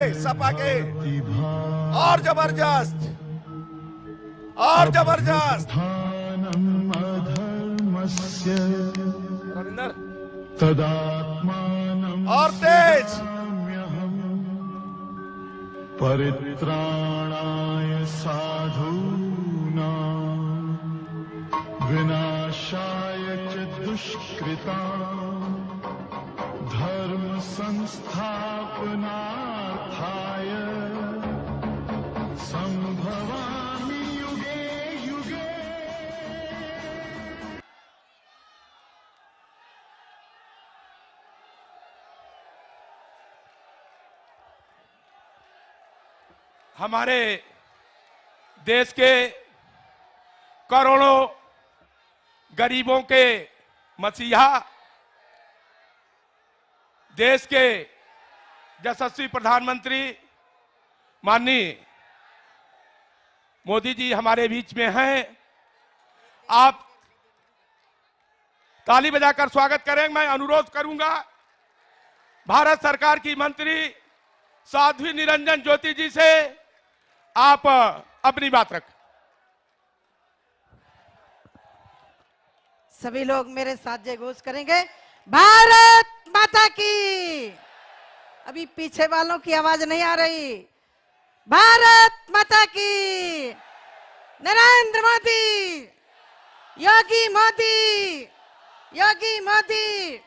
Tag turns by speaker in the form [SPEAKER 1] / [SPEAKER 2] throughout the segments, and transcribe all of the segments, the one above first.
[SPEAKER 1] सपा के और जबरदस्त रविंदर और तेज
[SPEAKER 2] परित्राणाय साधूनां विनाशाय च दुष्कृतां धर्म संस्थापनार्थाय संभवामि युगे युगे।
[SPEAKER 1] हमारे देश के करोड़ों गरीबों के मसीहा, देश के यशस्वी प्रधानमंत्री माननीय मोदी जी हमारे बीच में हैं। आप ताली बजाकर स्वागत करें। मैं अनुरोध करूंगा भारत सरकार की मंत्री साध्वी निरंजन ज्योति जी से आप अपनी बात रखें।
[SPEAKER 3] सभी लोग मेरे साथ जयघोष करेंगे, भारत माता की। अभी पीछे वालों की आवाज नहीं आ रही। भारत माता की। नरेंद्र मोदी, योगी मोदी, योगी मोदी।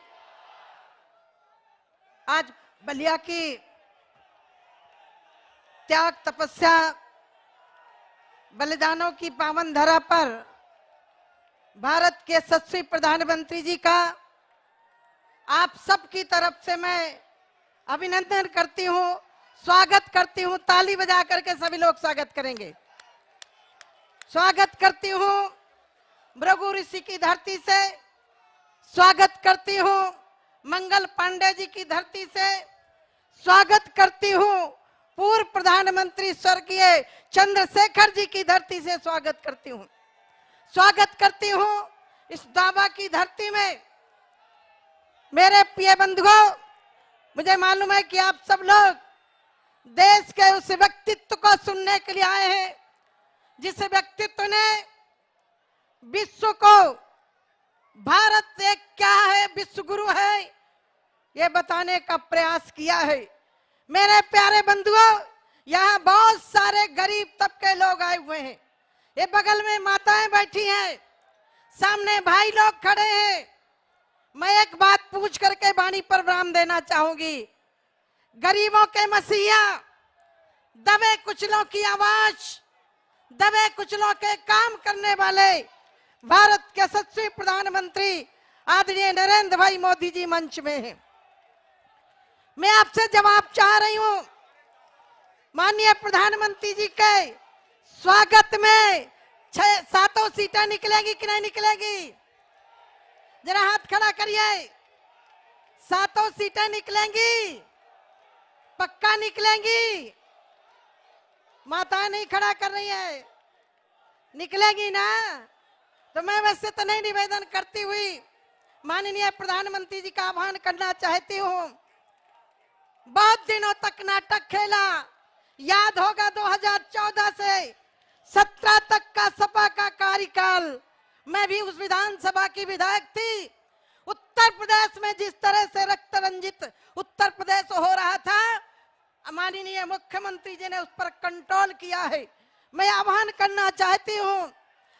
[SPEAKER 3] आज बलिया की त्याग तपस्या बलिदानों की पावन धरा पर भारत के यशस्वी प्रधानमंत्री जी का आप सबकी तरफ से मैं अभिनंदन करती हूं, स्वागत करती हूं। ताली बजा करके सभी लोग स्वागत करेंगे। स्वागत करती हूं भृगु ऋषि की धरती से, स्वागत करती हूं मंगल पांडे जी की धरती से, स्वागत करती हूं पूर्व प्रधानमंत्री स्वर्गीय चंद्रशेखर जी की धरती से, स्वागत करती हूं। स्वागत करती हूं इस दावा की धरती में। मेरे प्रिय बंधुओं, मुझे मालूम है कि आप सब लोग देश के उस व्यक्तित्व को सुनने के लिए आए हैं जिस व्यक्तित्व ने विश्व को भारत एक क्या है, विश्व गुरु है, ये बताने का प्रयास किया है। मेरे प्यारे बंधुओं, यहाँ बहुत सारे गरीब तबके लोग आए हुए हैं। ये बगल में माताएं बैठी हैं, सामने भाई लोग खड़े हैं। मैं एक बात पूछ करके वाणी पर विराम देना चाहूंगी। गरीबों के मसीहा, दबे कुचलों की आवाज, दबे कुचलों के काम करने वाले भारत के यशस्वी प्रधानमंत्री आदरणीय नरेंद्र भाई मोदी जी मंच में हैं। मैं आपसे जवाब चाह रही हूं, माननीय प्रधानमंत्री जी के स्वागत में 6-7 सीटें निकलेगी कि नहीं निकलेगी? जरा हाथ खड़ा करिए। 7 सीटें निकलेंगी? पक्का निकलेंगी? माताएं नहीं खड़ा कर रही है, निकलेगी ना? तो मैं वैसे तो नहीं निवेदन करती हुई माननीय प्रधानमंत्री जी का आह्वान करना चाहती हूं। बहुत दिनों तक नाटक खेला, याद होगा 2014 से 17 तक का सपा का कार्यकाल। मैं भी उस विधानसभा की विधायक थी। उत्तर प्रदेश में जिस तरह से रक्त रंजित उत्तर प्रदेश हो रहा था, माननीय मुख्यमंत्री जी ने उस पर कंट्रोल किया है। मैं आह्वान करना चाहती हूँ,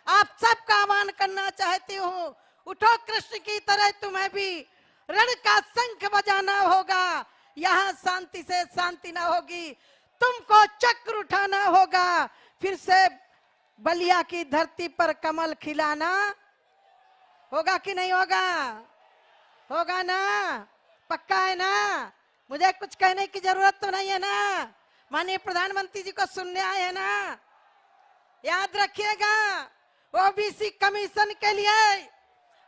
[SPEAKER 3] आप सबका आह्वान करना चाहती हूँ, उठो कृष्ण की तरह तुम्हें भी रण का शंख बजाना होगा। यहाँ शांति से शांति ना होगी, तुमको चक्र उठाना होगा। फिर से बलिया की धरती पर कमल खिलाना होगा कि नहीं होगा? होगा ना? पक्का है ना? मुझे कुछ कहने की जरूरत तो नहीं है ना? माननीय प्रधानमंत्री जी को सुनने आए हैं ना? याद रखिएगा, ओबीसी कमीशन के लिए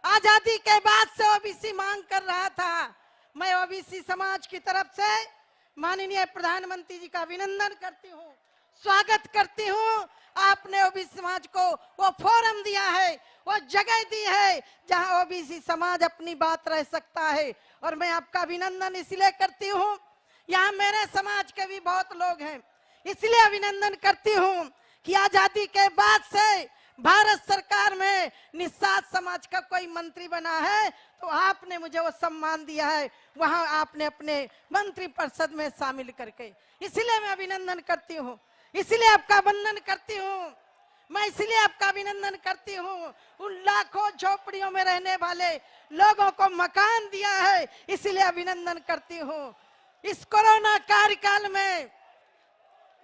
[SPEAKER 3] आजादी के बाद से ओबीसी मांग कर रहा था। मैं ओबीसी समाज की तरफ से माननीय प्रधानमंत्री जी का अभिनंदन करती हूँ, स्वागत करती हूँ। आपने ओबीसी समाज को वो फोरम दिया है, वो जगह दी है जहां ओबीसी समाज अपनी बात रह सकता है। और मैं आपका अभिनंदन इसलिए करती हूँ यहाँ मेरे समाज के भी बहुत लोग हैं, इसलिए अभिनंदन करती हूँ कि आजादी के बाद से भारत सरकार में निषाद समाज का कोई मंत्री बना है तो आपने मुझे वो सम्मान दिया है, वहां आपने अपने मंत्री परिषद में शामिल करके, इसलिए मैं अभिनंदन करती हूँ, इसलिए आपका वंदन करती हूँ। मैं इसलिए आपका अभिनंदन करती हूँ, उन लाखों झोपड़ियों में रहने वाले लोगों को मकान दिया है, इसलिए अभिनंदन करती हूँ। इस कोरोना कार्यकाल में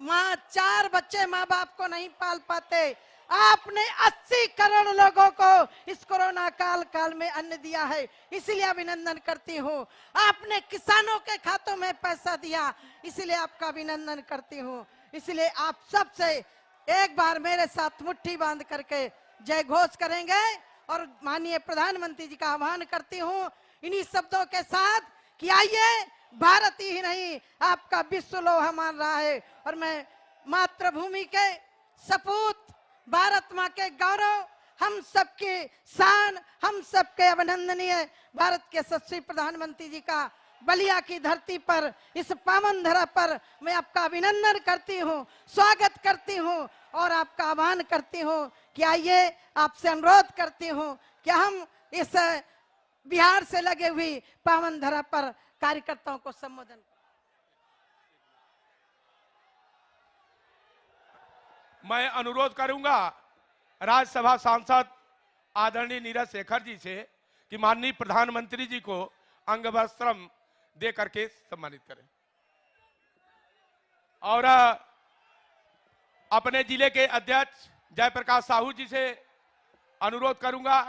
[SPEAKER 3] माँ 4 बच्चे माँ बाप को नहीं पाल पाते, आपने 80 करोड़ लोगों को इस कोरोना काल में अन्न दिया है, इसलिए अभिनंदन करती हूँ। आपने किसानों के खातों में पैसा दिया, इसलिए आपका अभिनंदन करती हूँ। इसलिए आप सबसे एक बार मेरे साथ मुट्ठी बांध करके जय घोष करेंगे और माननीय प्रधानमंत्री जी का आह्वान करती हूँ इन्हीं शब्दों के साथ कि आइए, भारत ही नहीं आपका विश्व लोहा मान रहा है और मैं मातृभूमि के सपूत, भारत माँ के गौरव, हम सबके शान, हम सबके अभिनंदनीय भारत के यशस्वी प्रधानमंत्री जी का बलिया की धरती पर, इस पावन धरा पर मैं आपका अभिनंदन करती हूँ, स्वागत करती हूँ और आपका आह्वान करती हूँ कि आइए, आपसे अनुरोध करती हूँ कि हम इस बिहार से लगे हुई पावन धरा पर कार्यकर्ताओं को संबोधन।
[SPEAKER 1] मैं अनुरोध करूंगा राज्यसभा सांसद आदरणीय नीरज शेखर जी से कि माननीय प्रधानमंत्री जी को अंग वस्त्रम दे करके सम्मानित करें और अपने जिले के अध्यक्ष जयप्रकाश साहू जी से अनुरोध करूंगा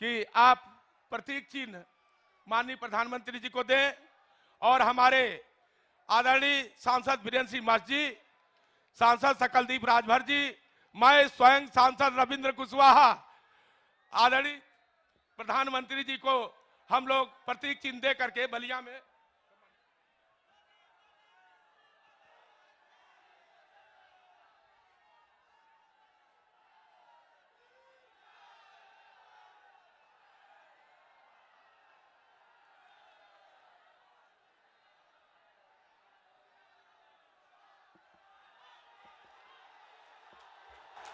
[SPEAKER 1] कि आप प्रतीक चिन्ह माननीय प्रधानमंत्री जी को दें और हमारे आदरणीय सांसद वीरेंद्र सिंह मस्त जी, सांसद सकलदीप राजभर जी, मैं स्वयं सांसद रविंद्र कुशवाहा, आदरणीय प्रधानमंत्री जी को हम लोग प्रतीक चिन्ह दे करके बलिया में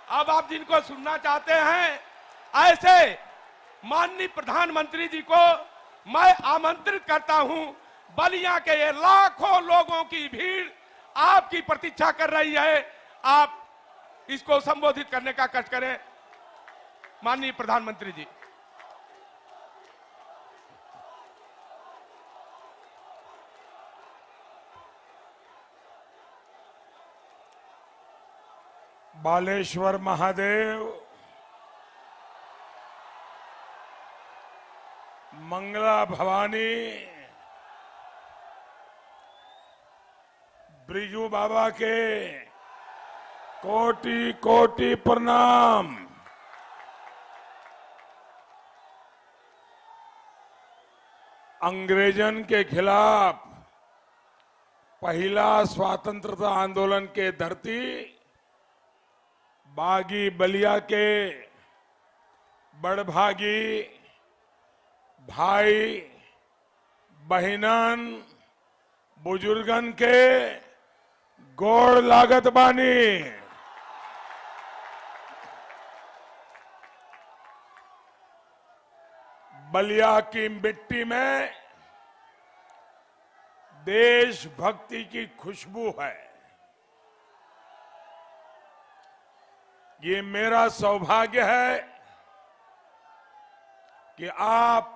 [SPEAKER 1] अब आप जिनको सुनना चाहते हैं ऐसे माननीय प्रधानमंत्री जी को मैं आमंत्रित करता हूं। बलिया के ये लाखों लोगों की भीड़ आपकी प्रतीक्षा कर रही है, आप इसको संबोधित करने का कष्ट करें। माननीय प्रधानमंत्री जी।
[SPEAKER 4] बालेश्वर महादेव, मंगला भवानी, ब्रिजू बाबा के कोटि कोटि प्रणाम। अंग्रेजन के खिलाफ पहला स्वतंत्रता आंदोलन के धरती बागी बलिया के बड़भागी भाई बहिनन बुजुर्गन के गोड़ लागत बानी। बलिया की मिट्टी में देशभक्ति की खुशबू है। ये मेरा सौभाग्य है कि आप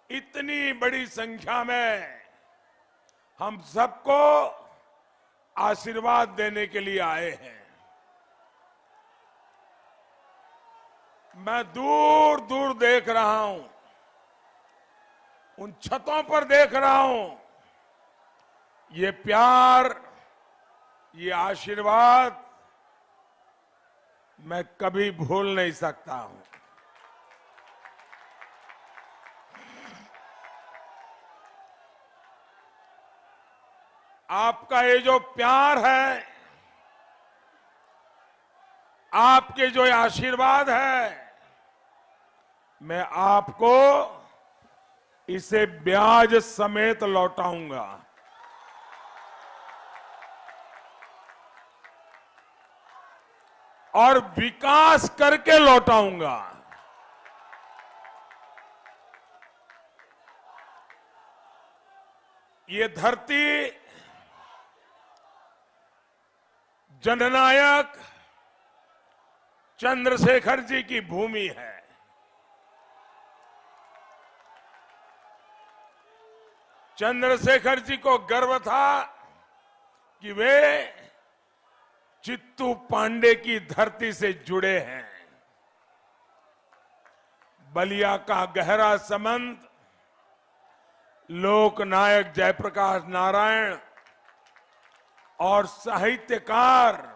[SPEAKER 4] इतनी बड़ी संख्या में हम सबको आशीर्वाद देने के लिए आए हैं। मैं दूर दूर देख रहा हूं, उन छतों पर देख रहा हूं, ये प्यार, ये आशीर्वाद मैं कभी भूल नहीं सकता हूं। आपका ये जो प्यार है, आपके जो आशीर्वाद है, मैं आपको इसे ब्याज समेत लौटाऊंगा। और विकास करके लौटाऊंगा। ये धरती जननायक चंद्रशेखर जी की भूमि है। चंद्रशेखर जी को गर्व था कि वे चित्तू पांडे की धरती से जुड़े हैं। बलिया का गहरा संबंध लोकनायक जयप्रकाश नारायण और साहित्यकार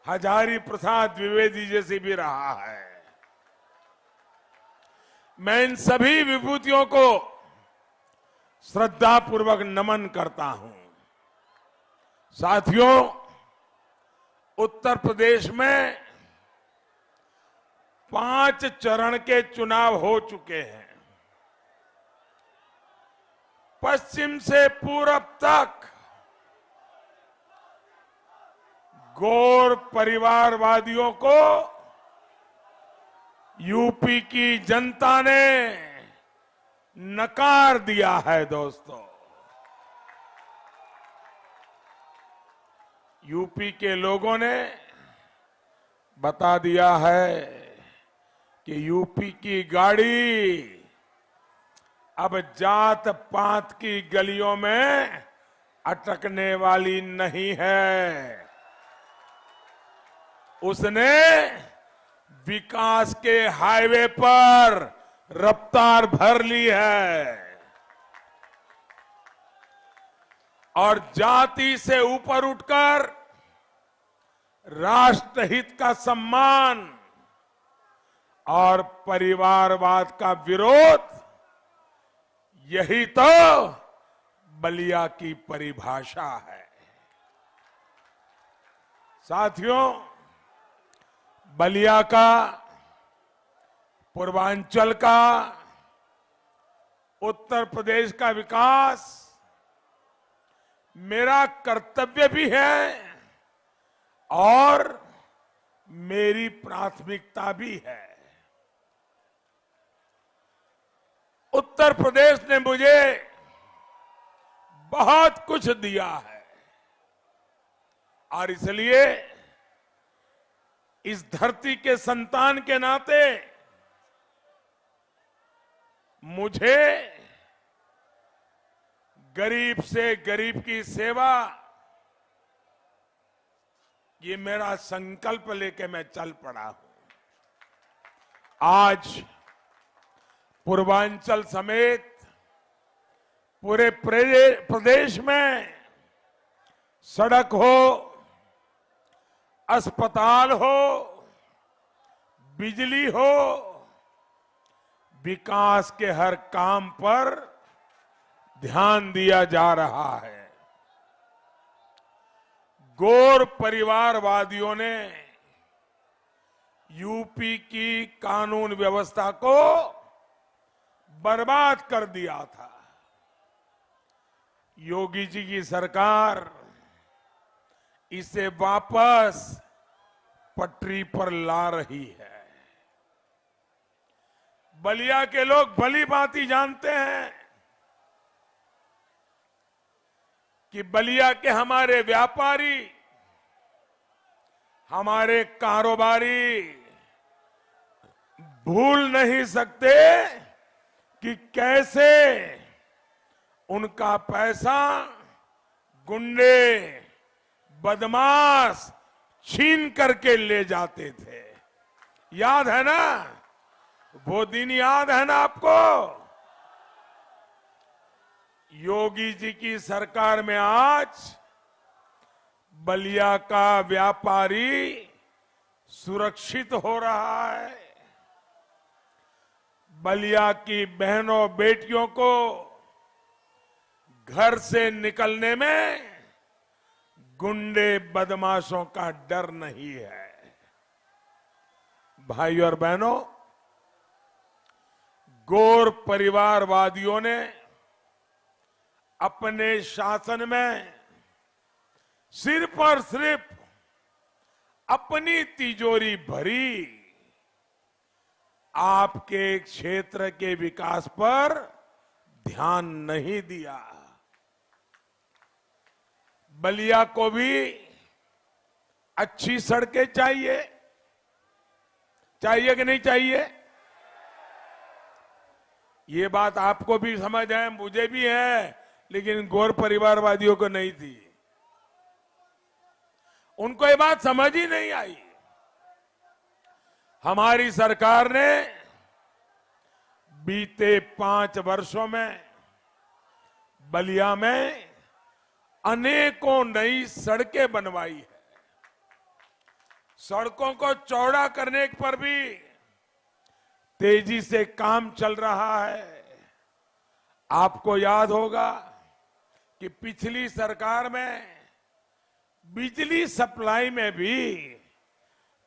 [SPEAKER 4] हजारी प्रसाद द्विवेदी जैसे भी रहा है। मैं इन सभी विभूतियों को श्रद्धापूर्वक नमन करता हूं। साथियों, उत्तर प्रदेश में 5 चरण के चुनाव हो चुके हैं। पश्चिम से पूरब तक गौर परिवारवादियों को यूपी की जनता ने नकार दिया है। दोस्तों, यूपी के लोगों ने बता दिया है कि यूपी की गाड़ी अब जात पात की गलियों में अटकने वाली नहीं है। उसने विकास के हाईवे पर रफ्तार भर ली है और जाति से ऊपर उठकर राष्ट्रहित का सम्मान और परिवारवाद का विरोध, यही तो बलिया की परिभाषा है। साथियों, बलिया का, पूर्वांचल का, उत्तर प्रदेश का विकास मेरा कर्तव्य भी है और मेरी प्राथमिकता भी है। उत्तर प्रदेश ने मुझे बहुत कुछ दिया है और इसलिए इस धरती के संतान के नाते मुझे गरीब से गरीब की सेवा, ये मेरा संकल्प लेके मैं चल पड़ा हूं। आज पूर्वांचल समेत पूरे प्रदेश में सड़क हो, अस्पताल हो, बिजली हो, विकास के हर काम पर ध्यान दिया जा रहा है। गौर परिवारवादियों ने यूपी की कानून व्यवस्था को बर्बाद कर दिया था। योगी जी की सरकार इसे वापस पटरी पर ला रही है। बलिया के लोग भली भांति जानते हैं कि बलिया के हमारे व्यापारी, हमारे कारोबारी भूल नहीं सकते कि कैसे उनका पैसा गुंडे, बदमाश छीन करके ले जाते थे। याद है ना? वो दिन याद है ना आपको? योगी जी की सरकार में आज बलिया का व्यापारी सुरक्षित हो रहा है। बलिया की बहनों बेटियों को घर से निकलने में गुंडे बदमाशों का डर नहीं है। भाई और बहनों, गौर परिवारवादियों ने अपने शासन में सिर्फ और सिर्फ अपनी तिजोरी भरी, आपके क्षेत्र के विकास पर ध्यान नहीं दिया। बलिया को भी अच्छी सड़कें चाहिए, चाहिए कि नहीं चाहिए? ये बात आपको भी समझ है, मुझे भी है, लेकिन गौर परिवारवादियों को नहीं थी। उनको ये बात समझ ही नहीं आई। हमारी सरकार ने बीते 5 वर्षों में बलिया में अनेकों नई सड़कें बनवाई है। सड़कों को चौड़ा करने पर भी तेजी से काम चल रहा है। आपको याद होगा कि पिछली सरकार में बिजली सप्लाई में भी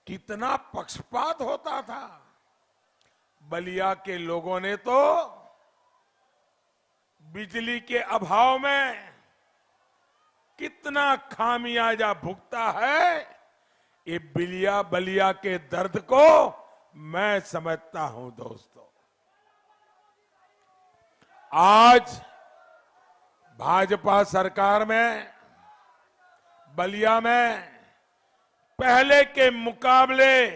[SPEAKER 4] कितना पक्षपात होता था। बलिया के लोगों ने तो बिजली के अभाव में कितना खामियाजा भुगता है, ये बलिया के दर्द को मैं समझता हूं दोस्तों। आज भाजपा सरकार में बलिया में पहले के मुकाबले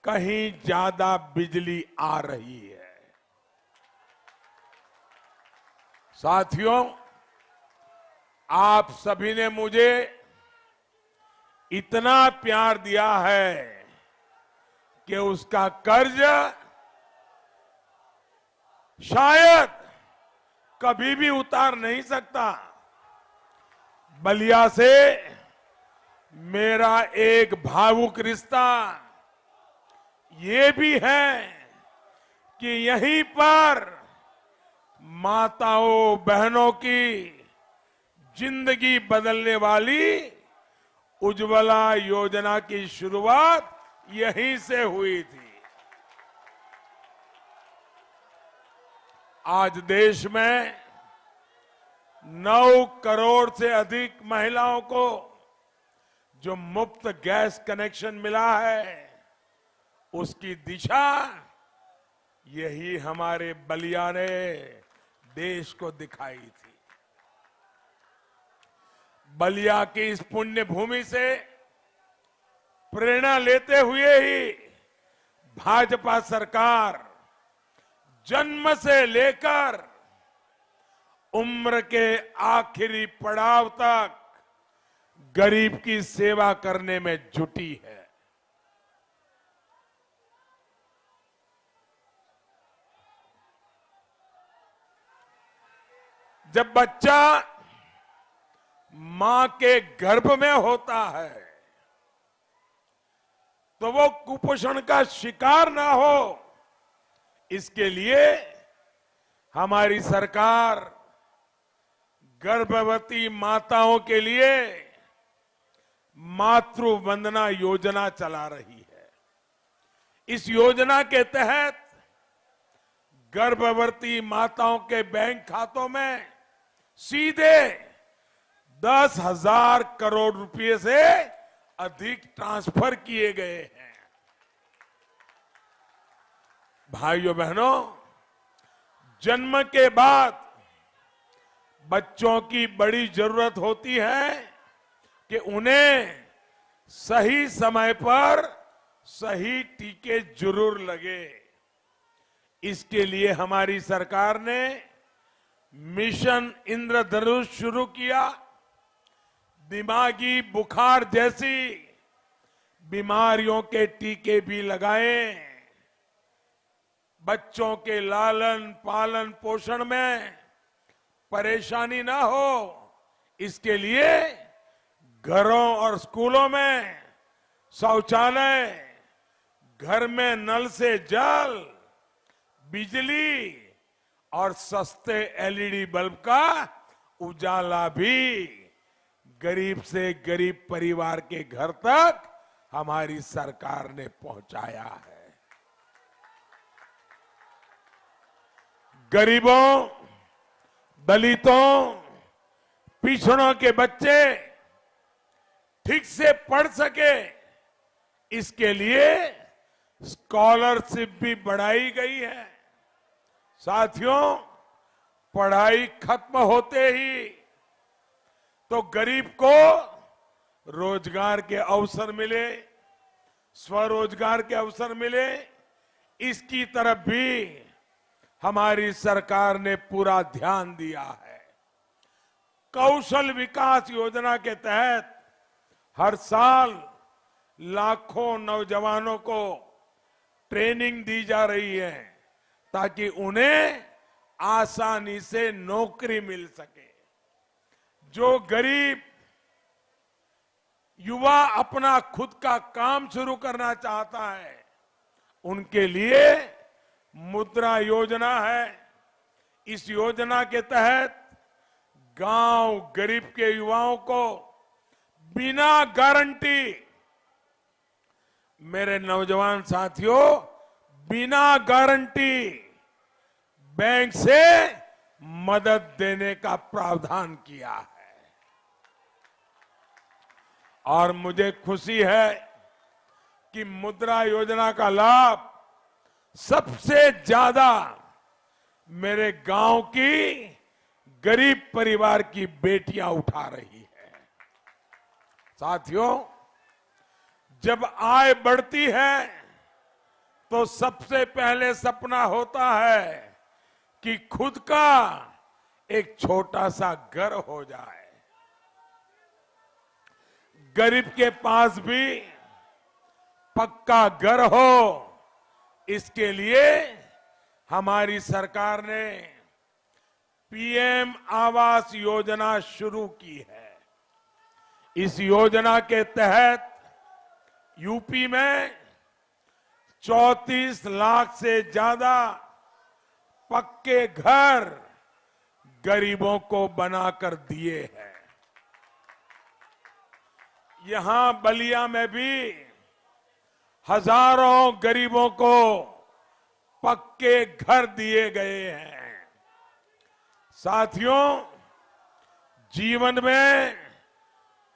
[SPEAKER 4] कहीं ज्यादा बिजली आ रही है। साथियों, आप सभी ने मुझे इतना प्यार दिया है कि उसका कर्ज शायद कभी भी उतार नहीं सकता। बलिया से मेरा एक भावुक रिश्ता ये भी है कि यहीं पर माताओं बहनों की जिंदगी बदलने वाली उज्ज्वला योजना की शुरुआत यहीं से हुई थी। आज देश में 9 करोड़ से अधिक महिलाओं को जो मुफ्त गैस कनेक्शन मिला है, उसकी दिशा यही हमारे बलिया ने देश को दिखाई थी। बलिया की इस पुण्य भूमि से प्रेरणा लेते हुए ही भाजपा सरकार जन्म से लेकर उम्र के आखिरी पड़ाव तक गरीब की सेवा करने में जुटी है। जब बच्चा मां के गर्भ में होता है तो वो कुपोषण का शिकार ना हो, इसके लिए हमारी सरकार गर्भवती माताओं के लिए मातृ वंदना योजना चला रही है। इस योजना के तहत गर्भवती माताओं के बैंक खातों में सीधे 10,000 करोड़ रुपए से अधिक ट्रांसफर किए गए हैं। भाइयों बहनों, जन्म के बाद बच्चों की बड़ी जरूरत होती है कि उन्हें सही समय पर सही टीके जरूर लगे। इसके लिए हमारी सरकार ने मिशन इंद्रधनुष शुरू किया। दिमागी बुखार जैसी बीमारियों के टीके भी लगाए। बच्चों के लालन पालन पोषण में परेशानी ना हो, इसके लिए घरों और स्कूलों में शौचालय, घर में नल से जल, बिजली और सस्ते एलईडी बल्ब का उजाला भी गरीब से गरीब परिवार के घर तक हमारी सरकार ने पहुंचाया है। गरीबों, दलितों, पिछड़ों के बच्चे ठीक से पढ़ सके, इसके लिए स्कॉलरशिप भी बढ़ाई गई है। साथियों, पढ़ाई खत्म होते ही तो गरीब को रोजगार के अवसर मिले, स्वरोजगार के अवसर मिले, इसकी तरफ भी हमारी सरकार ने पूरा ध्यान दिया है। कौशल विकास योजना के तहत हर साल लाखों नौजवानों को ट्रेनिंग दी जा रही है ताकि उन्हें आसानी से नौकरी मिल सके। जो गरीब युवा अपना खुद का काम शुरू करना चाहता है, उनके लिए मुद्रा योजना है। इस योजना के तहत गांव गरीब के युवाओं को बिना गारंटी, मेरे नौजवान साथियों, बिना गारंटी बैंक से मदद देने का प्रावधान किया है। और मुझे खुशी है कि मुद्रा योजना का लाभ सबसे ज्यादा मेरे गांव की गरीब परिवार की बेटियां उठा रही है। साथियों, जब आय बढ़ती है तो सबसे पहले सपना होता है कि खुद का एक छोटा सा घर हो जाए। गरीब के पास भी पक्का घर हो, इसके लिए हमारी सरकार ने पीएम आवास योजना शुरू की है। इस योजना के तहत यूपी में 34 लाख से ज्यादा पक्के घर गरीबों को बनाकर दिए हैं। यहां बलिया में भी हजारों गरीबों को पक्के घर दिए गए हैं। साथियों, जीवन में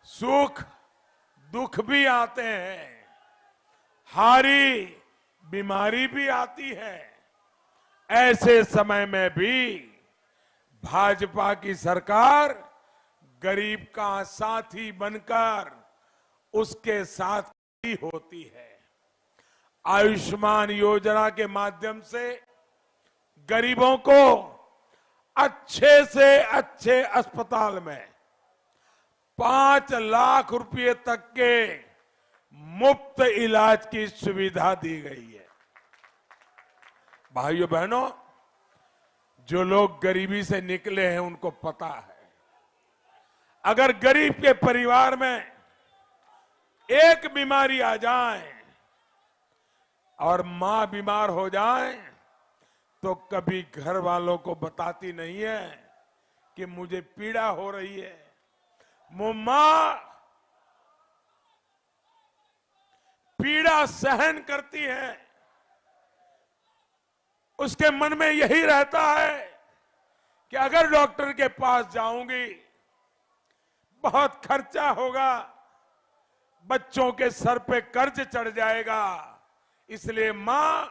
[SPEAKER 4] सुख दुख भी आते हैं, हारी बीमारी भी आती है। ऐसे समय में भी भाजपा की सरकार गरीब का साथी बनकर उसके साथ ही होती है। आयुष्मान योजना के माध्यम से गरीबों को अच्छे से अच्छे अस्पताल में 5 लाख रुपए तक के मुफ्त इलाज की सुविधा दी गई है। भाइयों बहनों, जो लोग गरीबी से निकले हैं उनको पता है, अगर गरीब के परिवार में एक बीमारी आ जाए और मां बीमार हो जाए तो कभी घर वालों को बताती नहीं है कि मुझे पीड़ा हो रही है। वो मां पीड़ा सहन करती है, उसके मन में यही रहता है कि अगर डॉक्टर के पास जाऊंगी बहुत खर्चा होगा, बच्चों के सर पे कर्ज चढ़ जाएगा, इसलिए मां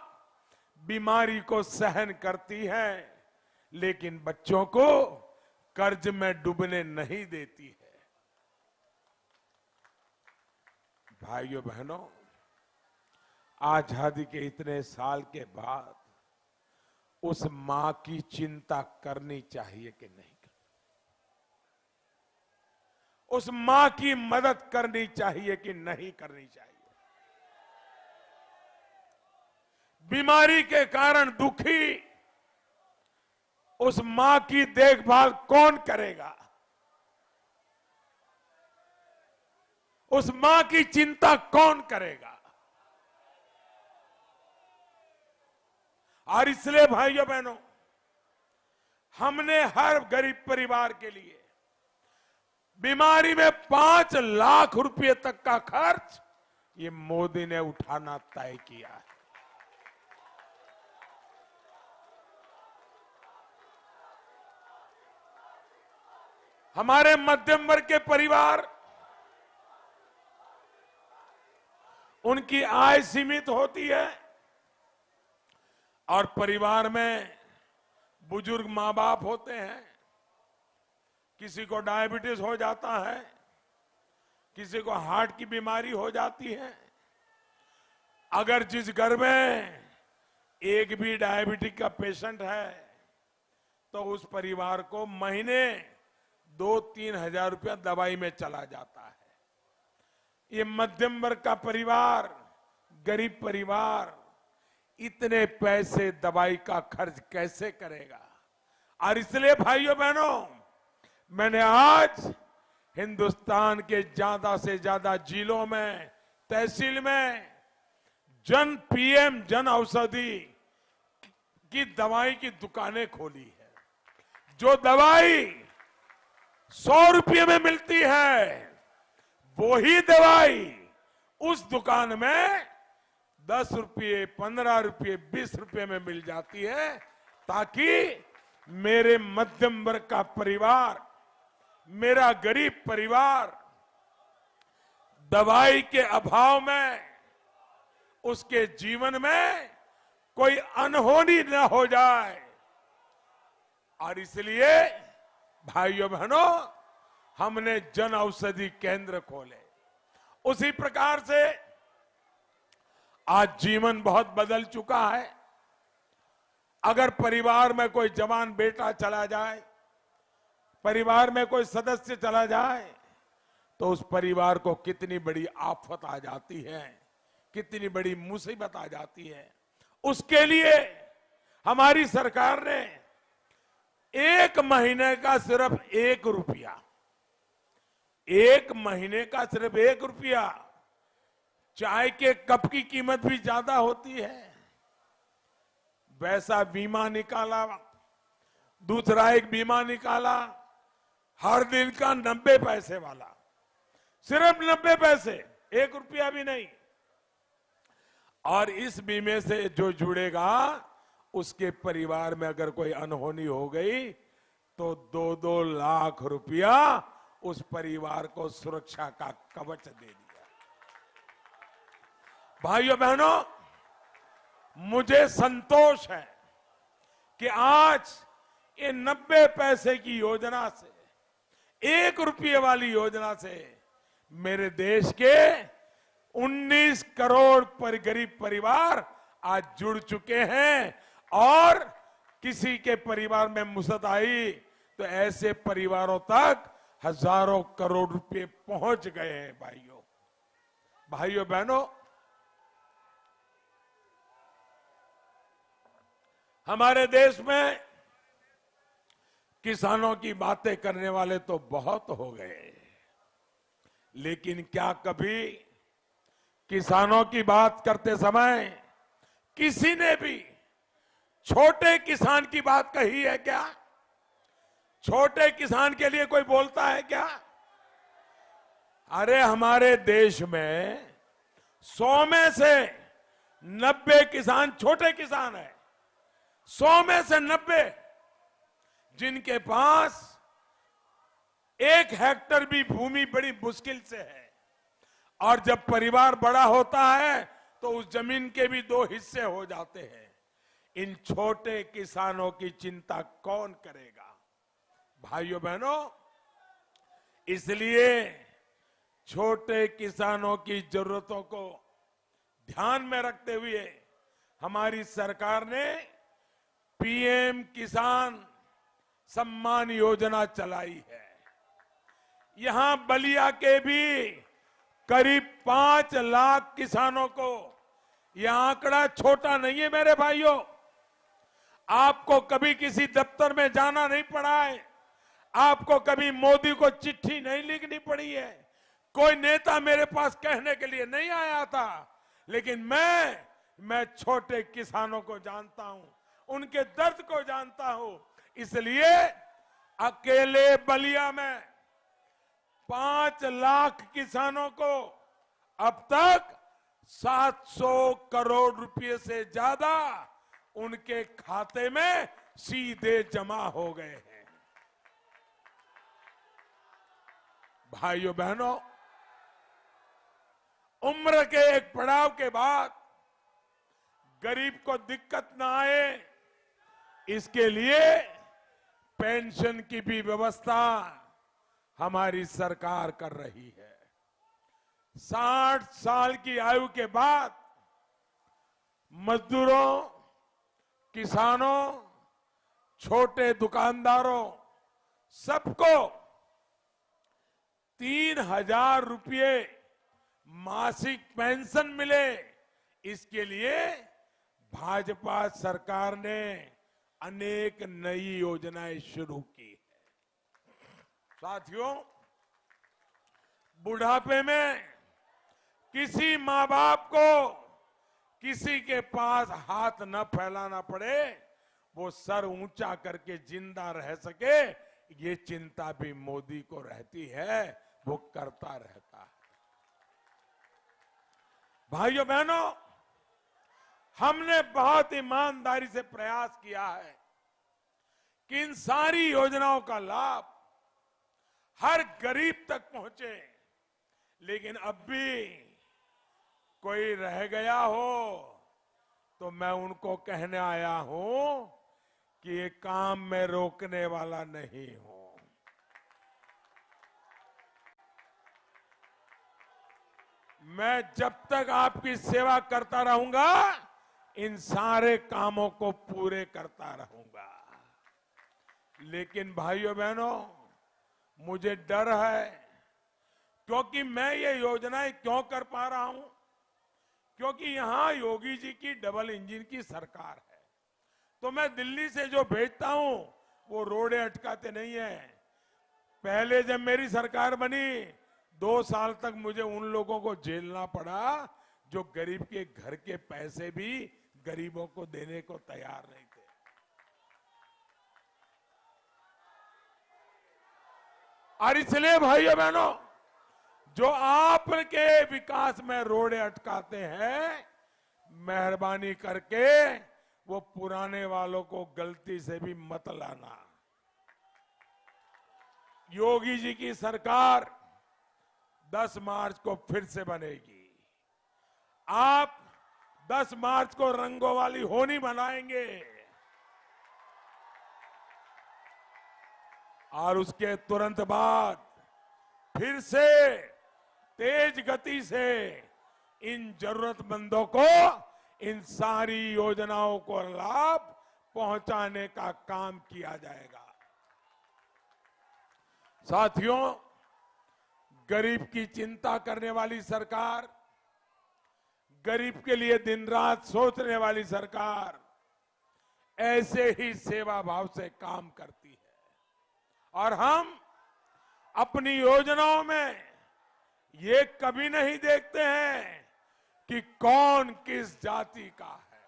[SPEAKER 4] बीमारी को सहन करती है लेकिन बच्चों को कर्ज में डूबने नहीं देती है। भाइयों बहनों, आजादी के इतने साल के बाद उस मां की चिंता करनी चाहिए कि नहीं? उस मां की मदद करनी चाहिए कि नहीं करनी चाहिए? बीमारी के कारण दुखी उस मां की देखभाल कौन करेगा? उस मां की चिंता कौन करेगा? और इसलिए भाइयों बहनों, हमने हर गरीब परिवार के लिए बीमारी में 5 लाख रुपए तक का खर्च ये मोदी ने उठाना तय किया है। हमारे मध्यम वर्ग के परिवार उनकी आय सीमित होती है और परिवार में बुजुर्ग मां बाप होते हैं, किसी को डायबिटीज हो जाता है, किसी को हार्ट की बीमारी हो जाती है। अगर जिस घर में एक भी डायबिटिक का पेशेंट है तो उस परिवार को महीने 2-3 हजार रुपया दवाई में चला जाता है। ये मध्यम वर्ग का परिवार, गरीब परिवार इतने पैसे दवाई का खर्च कैसे करेगा? और इसलिए भाइयों बहनों, मैंने आज हिंदुस्तान के ज्यादा से ज्यादा जिलों में, तहसील में पीएम जन औषधि की दवाई की दुकानें खोली है। जो दवाई 100 रुपये में मिलती है, वो ही दवाई उस दुकान में 10 रुपये, 15 रुपये, 20 रुपये में मिल जाती है, ताकि मेरे मध्यम वर्ग का परिवार, मेरा गरीब परिवार दवाई के अभाव में उसके जीवन में कोई अनहोनी न हो जाए। और इसलिए भाइयों बहनों, हमने जन औषधि केंद्र खोले। उसी प्रकार से आज जीवन बहुत बदल चुका है। अगर परिवार में कोई जवान बेटा चला जाए, परिवार में कोई सदस्य चला जाए, तो उस परिवार को कितनी बड़ी आफत आ जाती है, कितनी बड़ी मुसीबत आ जाती है। उसके लिए हमारी सरकार ने 1 महीने का सिर्फ 1 रुपया, 1 महीने का सिर्फ 1 रुपया, चाय के कप की कीमत भी ज्यादा होती है, वैसा बीमा निकाला। दूसरा एक बीमा निकाला हर दिन का 90 पैसे वाला, सिर्फ 90 पैसे, 1 रुपया भी नहीं। और इस बीमे से जो जुड़ेगा, उसके परिवार में अगर कोई अनहोनी हो गई तो 2-2 लाख रुपया उस परिवार को सुरक्षा का कवच दे दिया। भाइयों बहनों, मुझे संतोष है कि आज ये 90 पैसे की योजना से, 1 रुपये वाली योजना से मेरे देश के 19 करोड़ गरीब परिवार आज जुड़ चुके हैं। और किसी के परिवार में मुसीबत आई तो ऐसे परिवारों तक हजारों करोड़ रुपए पहुंच गए हैं। भाइयों बहनों, हमारे देश में किसानों की बातें करने वाले तो बहुत हो गए, लेकिन क्या कभी किसानों की बात करते समय किसी ने भी छोटे किसान की बात कही है क्या? छोटे किसान के लिए कोई बोलता है क्या? अरे हमारे देश में 100 में से 90 किसान छोटे किसान है। 100 में से 90 जिनके पास 1 हेक्टेयर भी भूमि बड़ी मुश्किल से है। और जब परिवार बड़ा होता है तो उस जमीन के भी 2 हिस्से हो जाते हैं। इन छोटे किसानों की चिंता कौन करेगा? भाइयों बहनों, इसलिए छोटे किसानों की जरूरतों को ध्यान में रखते हुए हमारी सरकार ने पीएम किसान सम्मान योजना चलाई है। यहां बलिया के भी करीब 5 लाख किसानों को, यह आंकड़ा छोटा नहीं है मेरे भाइयों। आपको कभी किसी दफ्तर में जाना नहीं पड़ा है, आपको कभी मोदी को चिट्ठी नहीं लिखनी पड़ी है, कोई नेता मेरे पास कहने के लिए नहीं आया था, लेकिन मैं छोटे किसानों को जानता हूं, उनके दर्द को जानता हूं। इसलिए अकेले बलिया में 5 लाख किसानों को अब तक 700 करोड़ रुपए से ज्यादा उनके खाते में सीधे जमा हो गए हैं। भाइयों बहनों, उम्र के एक पड़ाव के बाद गरीब को दिक्कत ना आए, इसके लिए पेंशन की भी व्यवस्था हमारी सरकार कर रही है। 60 साल की आयु के बाद मजदूरों, किसानों, छोटे दुकानदारों सबको 3,000 रुपये मासिक पेंशन मिले, इसके लिए भाजपा सरकार ने अनेक नई योजनाएं शुरू की है। साथियों, बुढ़ापे में किसी मां बाप को किसी के पास हाथ न फैलाना पड़े, वो सर ऊंचा करके जिंदा रह सके, ये चिंता भी मोदी को रहती है, वो करता रहता है। भाइयों बहनों, हमने बहुत ईमानदारी से प्रयास किया है कि इन सारी योजनाओं का लाभ हर गरीब तक पहुंचे, लेकिन अब भी कोई रह गया हो तो मैं उनको कहने आया हूं कि ये काम मैं रोकने वाला नहीं हूं। मैं जब तक आपकी सेवा करता रहूंगा, इन सारे कामों को पूरे करता रहूंगा। लेकिन भाइयों बहनों, मुझे डर है, क्योंकि मैं ये योजनाएं क्यों कर पा रहा हूं, क्योंकि यहां योगी जी की डबल इंजन की सरकार है। तो मैं दिल्ली से जो भेजता हूं वो रोड़े अटकाते नहीं है। पहले जब मेरी सरकार बनी, 2 साल तक मुझे उन लोगों को झेलना पड़ा जो गरीब के घर के पैसे भी गरीबों को देने को तैयार नहीं थे। और इसलिए भाइयों बहनों, जो आपके विकास में रोड़े अटकाते हैं, मेहरबानी करके वो पुराने वालों को गलती से भी मत लाना। योगी जी की सरकार 10 मार्च को फिर से बनेगी। आप 10 मार्च को रंगों वाली होली मनाएंगे और उसके तुरंत बाद फिर से तेज गति से इन जरूरतमंदों को इन सारी योजनाओं को लाभ पहुंचाने का काम किया जाएगा। साथियों, गरीब की चिंता करने वाली सरकार, गरीब के लिए दिन रात सोचने वाली सरकार ऐसे ही सेवा भाव से काम करती है। और हम अपनी योजनाओं में ये कभी नहीं देखते हैं कि कौन किस जाति का है।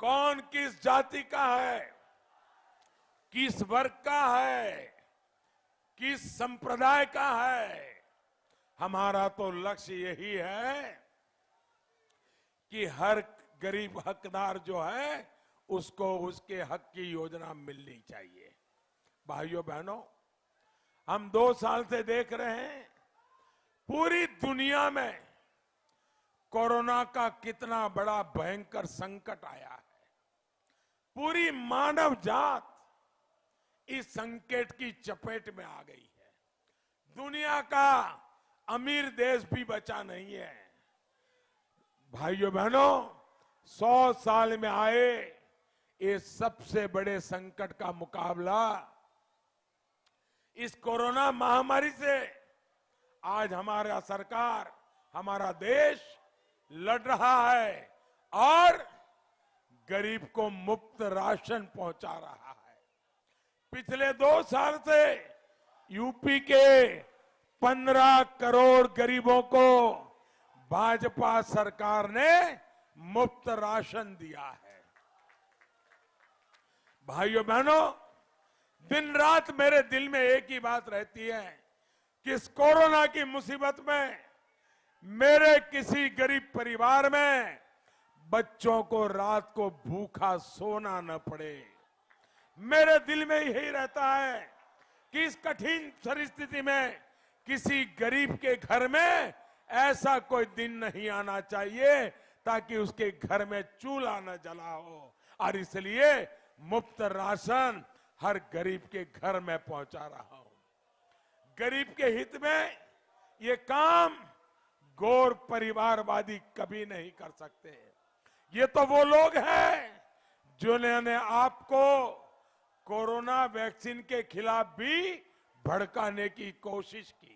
[SPEAKER 4] कौन किस जाति का है, किस वर्ग का है, किस संप्रदाय का है। हमारा तो लक्ष्य यही है कि हर गरीब हकदार जो है उसको उसके हक की योजना मिलनी चाहिए। भाइयों बहनों, हम 2 साल से देख रहे हैं पूरी दुनिया में कोरोना का कितना बड़ा भयंकर संकट आया है। पूरी मानव जात इस संकट की चपेट में आ गई है। दुनिया का अमीर देश भी बचा नहीं है। भाइयों बहनों, 100 साल में आए ये सबसे बड़े संकट का मुकाबला इस कोरोना महामारी से आज हमारा सरकार, हमारा देश लड़ रहा है और गरीब को मुफ्त राशन पहुंचा रहा है। पिछले 2 साल से यूपी के 15 करोड़ गरीबों को भाजपा सरकार ने मुफ्त राशन दिया है। भाइयों बहनों, दिन रात मेरे दिल में एक ही बात रहती है कि इस कोरोना की मुसीबत में मेरे किसी गरीब परिवार में बच्चों को रात को भूखा सोना न पड़े। मेरे दिल में यही रहता है कि इस कठिन परिस्थिति में किसी गरीब के घर में ऐसा कोई दिन नहीं आना चाहिए ताकि उसके घर में चूल्हा न जला हो, और इसलिए मुफ्त राशन हर गरीब के घर में पहुंचा रहा हूं। गरीब के हित में ये काम गौर परिवारवादी कभी नहीं कर सकते। ये तो वो लोग हैं जिन्होंने आपको कोरोना वैक्सीन के खिलाफ भी भड़काने की कोशिश की।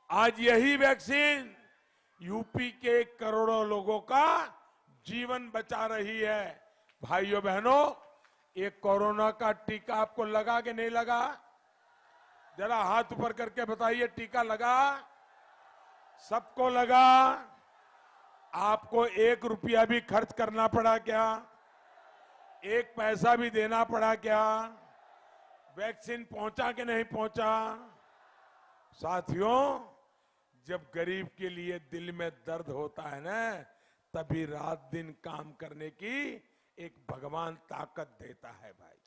[SPEAKER 4] आज यही वैक्सीन यूपी के करोड़ों लोगों का जीवन बचा रही है। भाइयों बहनों, ये कोरोना का टीका आपको लगा कि नहीं लगा? जरा हाथ ऊपर करके बताइए, टीका लगा? सबको लगा? आपको 1 रुपया भी खर्च करना पड़ा क्या? 1 पैसा भी देना पड़ा क्या? वैक्सीन पहुंचा कि नहीं पहुंचा? साथियों, जब गरीब के लिए दिल में दर्द होता है ना, तभी रात दिन काम करने की एक भगवान ताकत देता है। भाई,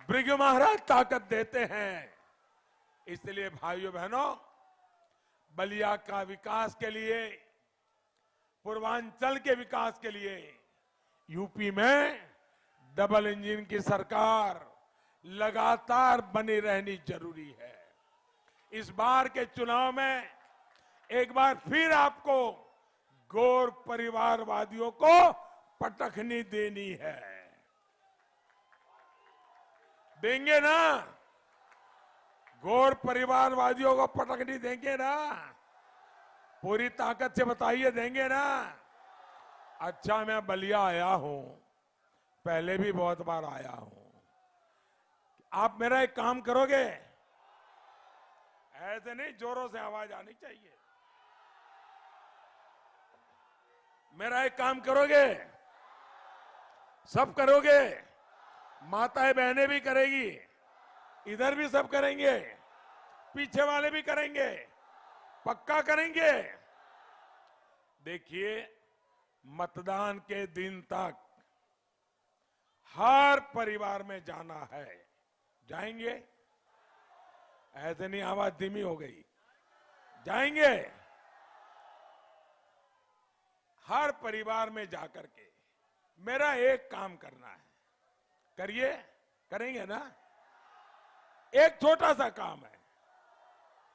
[SPEAKER 4] भृगु महाराज ताकत देते हैं। इसलिए भाइयों बहनों, बलिया का विकास के लिए, पूर्वांचल के विकास के लिए यूपी में डबल इंजन की सरकार लगातार बनी रहनी जरूरी है। इस बार के चुनाव में एक बार फिर आपको गौर परिवारवादियों को पटखनी देनी है। देंगे ना? गौर परिवारवादियों को पटखनी देंगे ना? पूरी ताकत से बताइए, देंगे ना? अच्छा, मैं बलिया आया हूं, पहले भी बहुत बार आया हूं। आप मेरा एक काम करोगे? ऐसे नहीं, जोरों से आवाज आनी चाहिए। मेरा एक काम करोगे? सब करोगे? माताएं बहनें भी करेगी, इधर भी सब करेंगे, पीछे वाले भी करेंगे, पक्का करेंगे। देखिए, मतदान के दिन तक हर परिवार में जाना है। जाएंगे? ऐसे नहीं, आवाज धीमी हो गई। जाएंगे? हर परिवार में जाकर के मेरा एक काम करना है। करिए? करेंगे ना? एक छोटा सा काम है,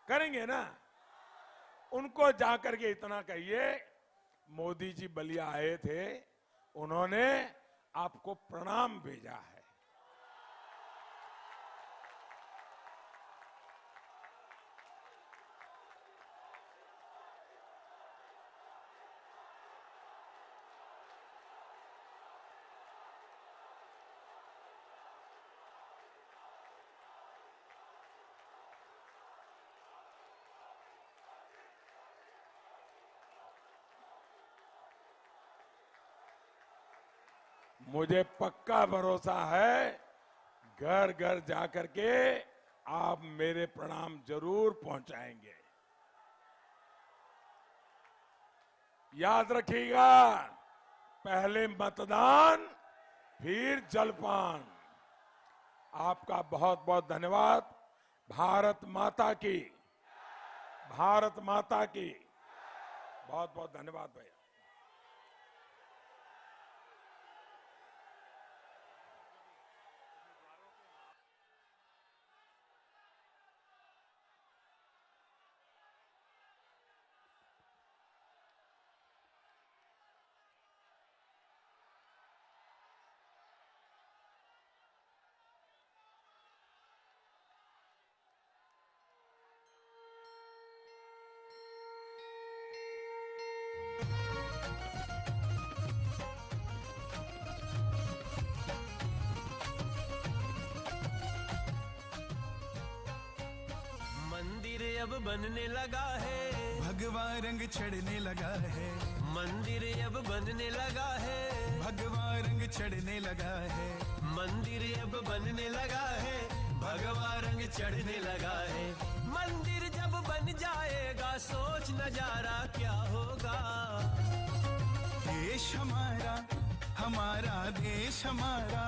[SPEAKER 4] करेंगे ना? उनको जाकर के इतना कहिए, मोदी जी बलिया आए थे, उन्होंने आपको प्रणाम भेजा है। मुझे पक्का भरोसा है, घर घर जाकर के आप मेरे प्रणाम जरूर पहुंचाएंगे। याद रखिएगा, पहले मतदान, फिर जलपान। आपका बहुत बहुत धन्यवाद। भारत माता की, भारत माता की बहुत बहुत धन्यवाद भैया।
[SPEAKER 5] मंदिर अब बनने लगा है,
[SPEAKER 6] भगवा रंग चढ़ने लगा है।
[SPEAKER 5] मंदिर अब बनने लगा है,
[SPEAKER 6] भगवा रंग चढ़ने लगा है।
[SPEAKER 5] मंदिर अब बनने लगा है, भगवा रंग चढ़ने लगा है। मंदिर जब बन जाएगा, सोच नजारा क्या होगा।
[SPEAKER 6] देश हमारा, हमारा देश हमारा।